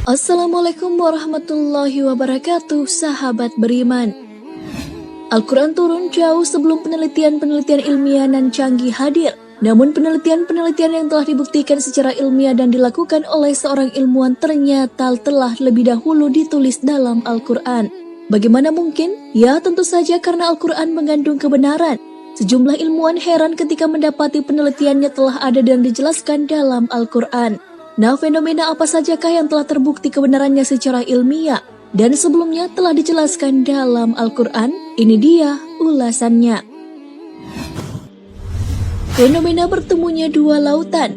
Assalamualaikum warahmatullahi wabarakatuh, sahabat beriman. Al-Quran turun jauh sebelum penelitian-penelitian ilmiah dan canggih hadir. Namun penelitian-penelitian yang telah dibuktikan secara ilmiah dan dilakukan oleh seorang ilmuwan ternyata telah lebih dahulu ditulis dalam Al-Quran. Bagaimana mungkin? Ya, tentu saja karena Al-Quran mengandung kebenaran. Sejumlah ilmuwan heran ketika mendapati penelitiannya telah ada dan dijelaskan dalam Al-Quran. Nah, fenomena apa sajakah yang telah terbukti kebenarannya secara ilmiah dan sebelumnya telah dijelaskan dalam Al-Quran? Ini dia ulasannya. Fenomena bertemunya dua lautan.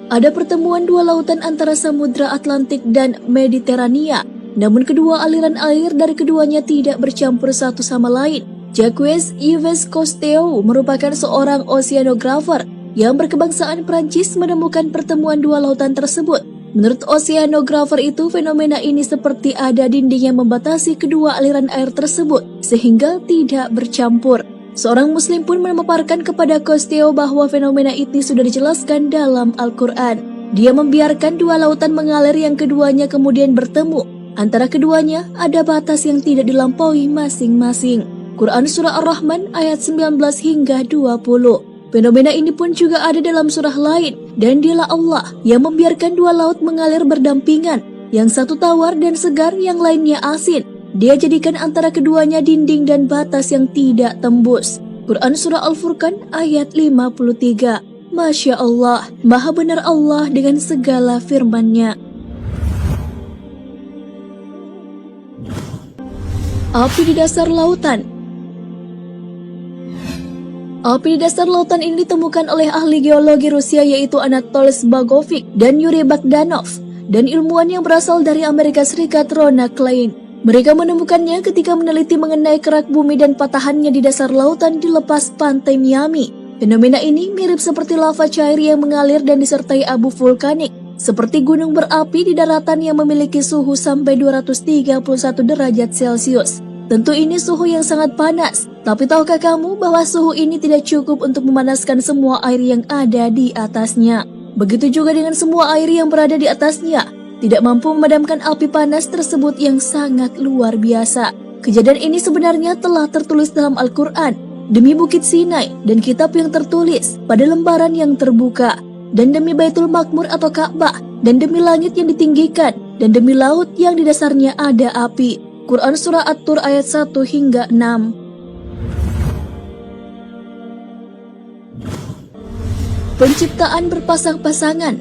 Ada pertemuan dua lautan antara Samudra Atlantik dan Mediterania, namun kedua aliran air dari keduanya tidak bercampur satu sama lain. Jacques Yves Cousteau merupakan seorang oceanographer yang berkebangsaan Prancis menemukan pertemuan dua lautan tersebut. Menurut oceanographer itu, fenomena ini seperti ada dinding yang membatasi kedua aliran air tersebut sehingga tidak bercampur. Seorang muslim pun memaparkan kepada Cousteau bahwa fenomena ini sudah dijelaskan dalam Al-Quran. Dia membiarkan dua lautan mengalir yang keduanya kemudian bertemu. Antara keduanya ada batas yang tidak dilampaui masing-masing. Quran Surah Ar-Rahman ayat 19 hingga 20. Fenomena ini pun juga ada dalam surah lain, dan dialah Allah yang membiarkan dua laut mengalir berdampingan, yang satu tawar dan segar, yang lainnya asin. Dia jadikan antara keduanya dinding dan batas yang tidak tembus. Quran Surah Al-Furqan ayat 53. Masya Allah, maha benar Allah dengan segala firman-Nya. Api di dasar lautan. Api di dasar lautan ini ditemukan oleh ahli geologi Rusia yaitu Anatoly Zbagovic dan Yuri Bogdanov dan ilmuwan yang berasal dari Amerika Serikat Rona Klein. Mereka menemukannya ketika meneliti mengenai kerak bumi dan patahannya di dasar lautan di lepas pantai Miami. Fenomena ini mirip seperti lava cair yang mengalir dan disertai abu vulkanik, seperti gunung berapi di daratan yang memiliki suhu sampai 231 derajat Celcius. Tentu ini suhu yang sangat panas, tapi tahukah kamu bahwa suhu ini tidak cukup untuk memanaskan semua air yang ada di atasnya? Begitu juga dengan semua air yang berada di atasnya, tidak mampu memadamkan api panas tersebut yang sangat luar biasa. Kejadian ini sebenarnya telah tertulis dalam Al-Quran, demi Bukit Sinai dan kitab yang tertulis pada lembaran yang terbuka, dan demi Baitul Makmur atau Ka'bah, dan demi langit yang ditinggikan, dan demi laut yang di dasarnya ada api. Quran Surah At-Tur ayat 1 hingga 6. Penciptaan berpasang-pasangan.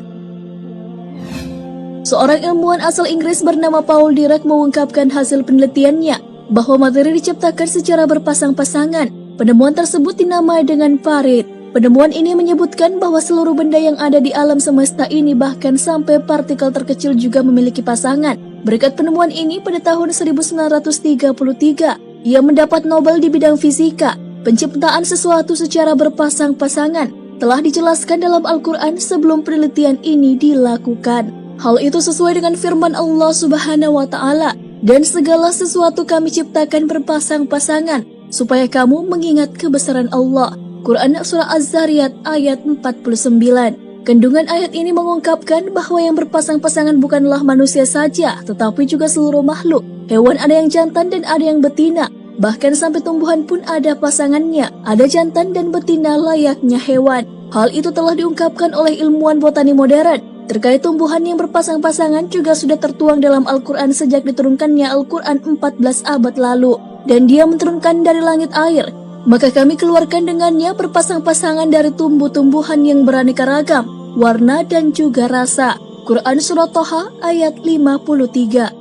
Seorang ilmuwan asal Inggris bernama Paul Dirac mengungkapkan hasil penelitiannya bahwa materi diciptakan secara berpasang-pasangan. Penemuan tersebut dinamai dengan Farid. Penemuan ini menyebutkan bahwa seluruh benda yang ada di alam semesta ini, bahkan sampai partikel terkecil, juga memiliki pasangan. Berkat penemuan ini, pada tahun 1933, ia mendapat Nobel di bidang fisika. Penciptaan sesuatu secara berpasang-pasangan telah dijelaskan dalam Al-Quran sebelum penelitian ini dilakukan. Hal itu sesuai dengan firman Allah Subhanahu wa Ta'ala, "Dan segala sesuatu kami ciptakan berpasang-pasangan, supaya kamu mengingat kebesaran Allah." Quran Surah Az-Zariyat ayat 49. Kandungan ayat ini mengungkapkan bahwa yang berpasang-pasangan bukanlah manusia saja, tetapi juga seluruh makhluk. Hewan ada yang jantan dan ada yang betina. Bahkan sampai tumbuhan pun ada pasangannya, ada jantan dan betina layaknya hewan. Hal itu telah diungkapkan oleh ilmuwan botani modern. Terkait tumbuhan yang berpasang-pasangan juga sudah tertuang dalam Al-Quran sejak diturunkannya Al-Quran 14 abad lalu. Dan dia menurunkan dari langit air, maka kami keluarkan dengannya berpasang-pasangan dari tumbuh-tumbuhan yang beraneka ragam, warna dan juga rasa. Quran Surah Toha ayat 53.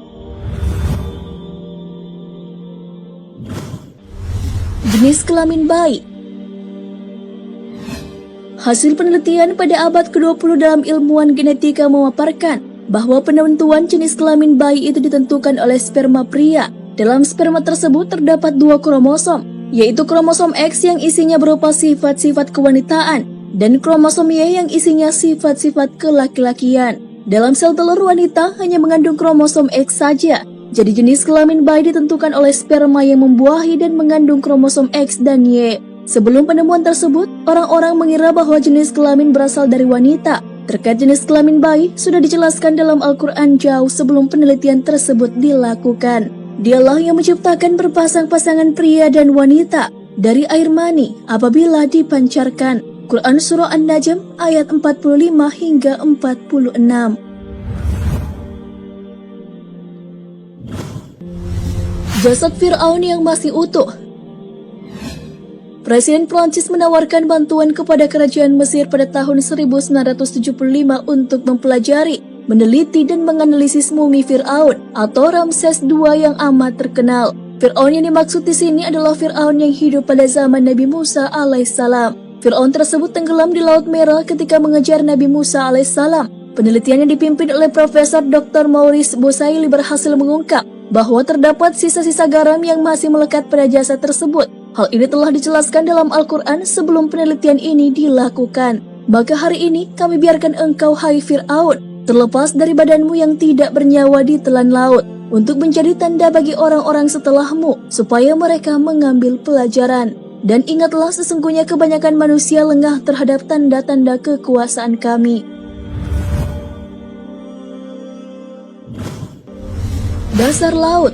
Jenis kelamin bayi. Hasil penelitian pada abad ke-20 dalam ilmuwan genetika memaparkan bahwa penentuan jenis kelamin bayi itu ditentukan oleh sperma pria. Dalam sperma tersebut terdapat 2 kromosom, yaitu kromosom X yang isinya berupa sifat-sifat kewanitaan dan kromosom Y yang isinya sifat-sifat kelaki-lakian. Dalam sel telur wanita hanya mengandung kromosom X saja. Jadi jenis kelamin bayi ditentukan oleh sperma yang membuahi dan mengandung kromosom X dan Y. Sebelum penemuan tersebut, orang-orang mengira bahwa jenis kelamin berasal dari wanita Terkait jenis kelamin bayi, sudah dijelaskan dalam Al-Quran jauh sebelum penelitian tersebut dilakukan. Dialah yang menciptakan berpasang-pasangan pria dan wanita dari air mani apabila dipancarkan. Quran Surah An-Najm ayat 45 hingga 46. Jasad Fir'aun yang masih utuh. Presiden Prancis menawarkan bantuan kepada kerajaan Mesir pada tahun 1975 untuk mempelajari, meneliti dan menganalisis mumi Fir'aun atau Ramses II yang amat terkenal. Fir'aun yang dimaksud di sini adalah Fir'aun yang hidup pada zaman Nabi Musa alaihissalam. Fir'aun tersebut tenggelam di Laut Merah ketika mengejar Nabi Musa alaihissalam. Penelitian yang dipimpin oleh Profesor Dr. Maurice Bosaili berhasil mengungkap bahwa terdapat sisa-sisa garam yang masih melekat pada jasad tersebut. Hal ini telah dijelaskan dalam Al-Quran sebelum penelitian ini dilakukan. Maka hari ini kami biarkan engkau, hai Fir'aun, terlepas dari badanmu yang tidak bernyawa di telan laut, untuk menjadi tanda bagi orang-orang setelahmu, supaya mereka mengambil pelajaran. Dan ingatlah, sesungguhnya kebanyakan manusia lengah terhadap tanda-tanda kekuasaan kami. Dasar laut.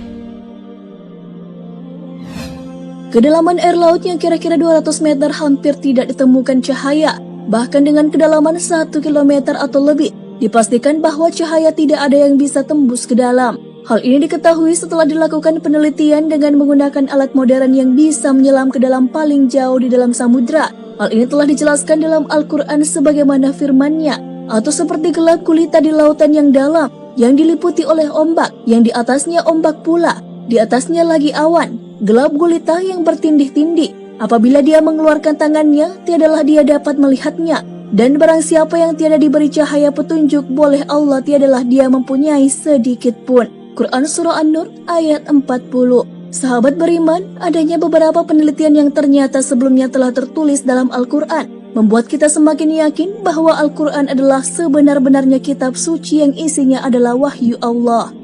Kedalaman air laut yang kira-kira 200 meter hampir tidak ditemukan cahaya. Bahkan dengan kedalaman 1 km atau lebih, dipastikan bahwa cahaya tidak ada yang bisa tembus ke dalam. Hal ini diketahui setelah dilakukan penelitian dengan menggunakan alat modern yang bisa menyelam ke dalam paling jauh di dalam samudra. Hal ini telah dijelaskan dalam Al-Quran sebagaimana firman-Nya, atau seperti gelap gulita di lautan yang dalam, yang diliputi oleh ombak, yang di atasnya ombak pula, di atasnya lagi awan, gelap gulita yang bertindih-tindih. Apabila dia mengeluarkan tangannya, tiadalah dia dapat melihatnya. Dan barang siapa yang tiada diberi cahaya petunjuk boleh Allah, tiadalah dia mempunyai sedikit pun. Quran Surah An-Nur ayat 40. Sahabat beriman, adanya beberapa penelitian yang ternyata sebelumnya telah tertulis dalam Al-Quran membuat kita semakin yakin bahwa Al-Quran adalah sebenar-benarnya kitab suci yang isinya adalah wahyu Allah.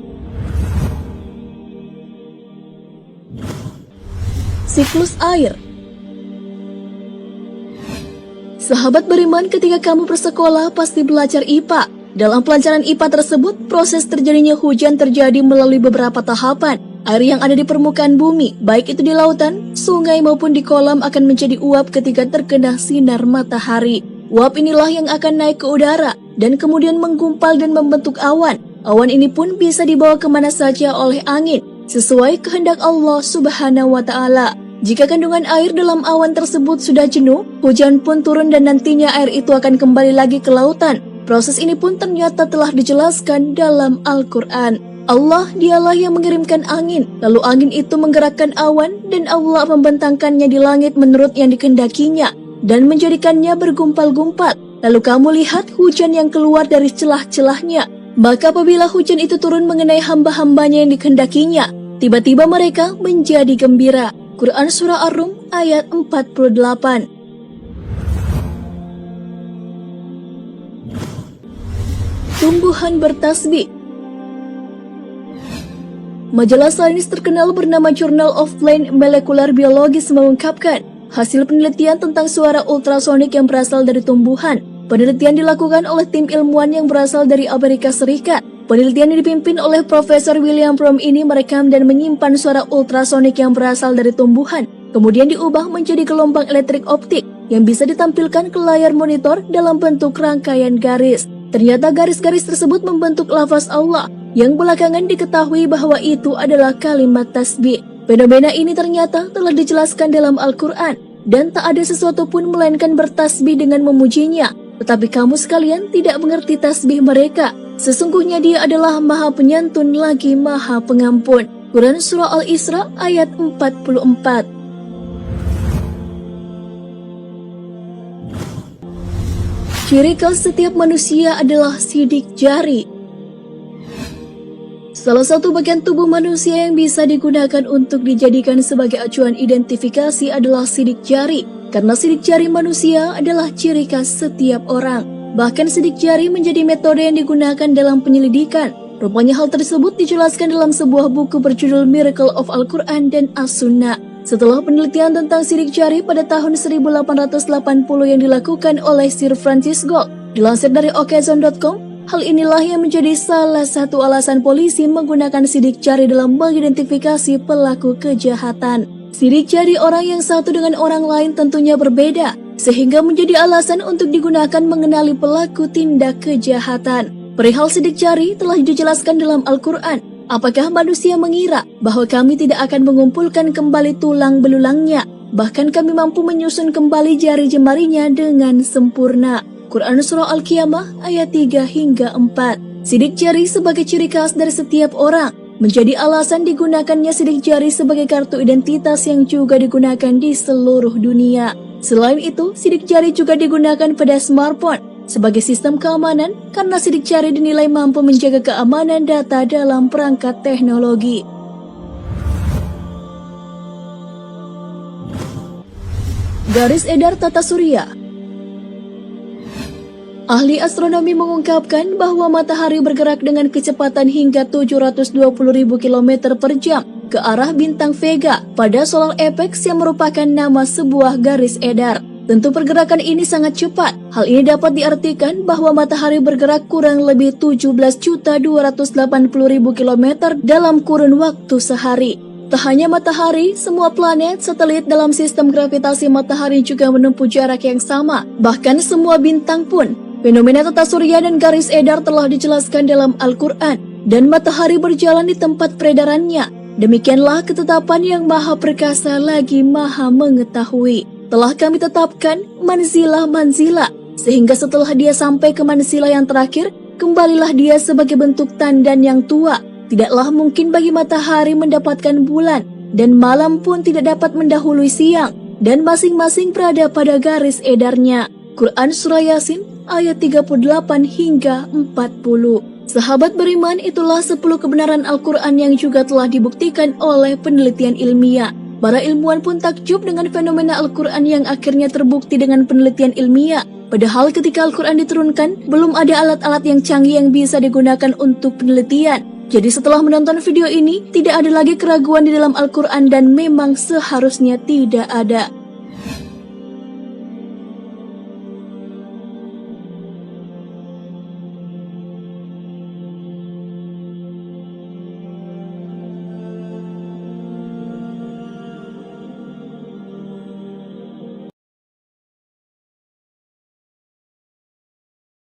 Siklus air. Sahabat beriman, ketika kamu bersekolah pasti belajar IPA. Dalam pelajaran IPA tersebut, proses terjadinya hujan terjadi melalui beberapa tahapan. Air yang ada di permukaan bumi, baik itu di lautan, sungai maupun di kolam, akan menjadi uap ketika terkena sinar matahari. Uap inilah yang akan naik ke udara dan kemudian menggumpal dan membentuk awan. Awan ini pun bisa dibawa kemana saja oleh angin, sesuai kehendak Allah Subhanahu wa Ta'ala. Jika kandungan air dalam awan tersebut sudah jenuh, hujan pun turun dan nantinya air itu akan kembali lagi ke lautan. Proses ini pun ternyata telah dijelaskan dalam Al-Quran. Allah dialah yang mengirimkan angin, lalu angin itu menggerakkan awan dan Allah membentangkannya di langit menurut yang dikehendakinya dan menjadikannya bergumpal-gumpal. Lalu kamu lihat hujan yang keluar dari celah-celahnya. Maka apabila hujan itu turun mengenai hamba-hambanya yang dikehendakinya, tiba-tiba mereka menjadi gembira. Quran Surah Ar-Rum ayat 48. Tumbuhan bertasbih. Majalah sains terkenal bernama Journal of Plant Molecular Biology mengungkapkan hasil penelitian tentang suara ultrasonik yang berasal dari tumbuhan. Penelitian dilakukan oleh tim ilmuwan yang berasal dari Amerika Serikat. Penelitian yang dipimpin oleh Profesor William Fromm ini merekam dan menyimpan suara ultrasonik yang berasal dari tumbuhan, kemudian diubah menjadi gelombang elektrik optik yang bisa ditampilkan ke layar monitor dalam bentuk rangkaian garis. Ternyata garis-garis tersebut membentuk lafaz Allah, yang belakangan diketahui bahwa itu adalah kalimat tasbih. Fenomena ini ternyata telah dijelaskan dalam Al-Quran, dan tak ada sesuatu pun melainkan bertasbih dengan memujinya. Tetapi kamu sekalian tidak mengerti tasbih mereka. Sesungguhnya dia adalah Maha Penyantun lagi Maha Pengampun. Quran Surah Al-Isra ayat 44. Ciri khas setiap manusia adalah sidik jari. Salah satu bagian tubuh manusia yang bisa digunakan untuk dijadikan sebagai acuan identifikasi adalah sidik jari. Karena sidik jari manusia adalah ciri khas setiap orang. Bahkan sidik jari menjadi metode yang digunakan dalam penyelidikan. Rupanya hal tersebut dijelaskan dalam sebuah buku berjudul Miracle of Al-Quran dan As-Sunnah. Setelah penelitian tentang sidik jari pada tahun 1880 yang dilakukan oleh Sir Francis Galton, Dilansir dari okezone.com, hal inilah yang menjadi salah satu alasan polisi menggunakan sidik jari dalam mengidentifikasi pelaku kejahatan. Sidik jari orang yang satu dengan orang lain tentunya berbeda, sehingga menjadi alasan untuk digunakan mengenali pelaku tindak kejahatan. Perihal sidik jari telah dijelaskan dalam Al-Quran. Apakah manusia mengira bahwa kami tidak akan mengumpulkan kembali tulang belulangnya? Bahkan kami mampu menyusun kembali jari jemarinya dengan sempurna. Quran Surah Al-Qiyamah ayat 3 hingga 4. Sidik jari sebagai ciri khas dari setiap orang menjadi alasan digunakannya sidik jari sebagai kartu identitas yang juga digunakan di seluruh dunia. Selain itu, sidik jari juga digunakan pada smartphone sebagai sistem keamanan karena sidik jari dinilai mampu menjaga keamanan data dalam perangkat teknologi. Garis edar tata surya. Ahli astronomi mengungkapkan bahwa matahari bergerak dengan kecepatan hingga 720.000 km per jam ke arah bintang Vega pada solar apex yang merupakan nama sebuah garis edar. Tentu pergerakan ini sangat cepat. Hal ini dapat diartikan bahwa matahari bergerak kurang lebih 17.280.000 km dalam kurun waktu sehari. Tak hanya matahari, semua planet, satelit dalam sistem gravitasi matahari juga menempuh jarak yang sama. Bahkan semua bintang pun. Fenomena tata surya dan garis edar telah dijelaskan dalam Al-Quran, dan matahari berjalan di tempat peredarannya. Demikianlah ketetapan yang maha perkasa lagi maha mengetahui. Telah kami tetapkan manzilah-manzilah, sehingga setelah dia sampai ke manzilah yang terakhir, kembalilah dia sebagai bentuk tandan yang tua. Tidaklah mungkin bagi matahari mendapatkan bulan, dan malam pun tidak dapat mendahului siang, dan masing-masing berada pada garis edarnya. Quran Surah Yasin ayat 38 hingga 40. Sahabat beriman, itulah 10 kebenaran Al-Quran yang juga telah dibuktikan oleh penelitian ilmiah. Para ilmuwan pun takjub dengan fenomena Al-Quran yang akhirnya terbukti dengan penelitian ilmiah. Padahal ketika Al-Quran diturunkan, belum ada alat-alat yang canggih yang bisa digunakan untuk penelitian. Jadi setelah menonton video ini, tidak ada lagi keraguan di dalam Al-Quran dan memang seharusnya tidak ada.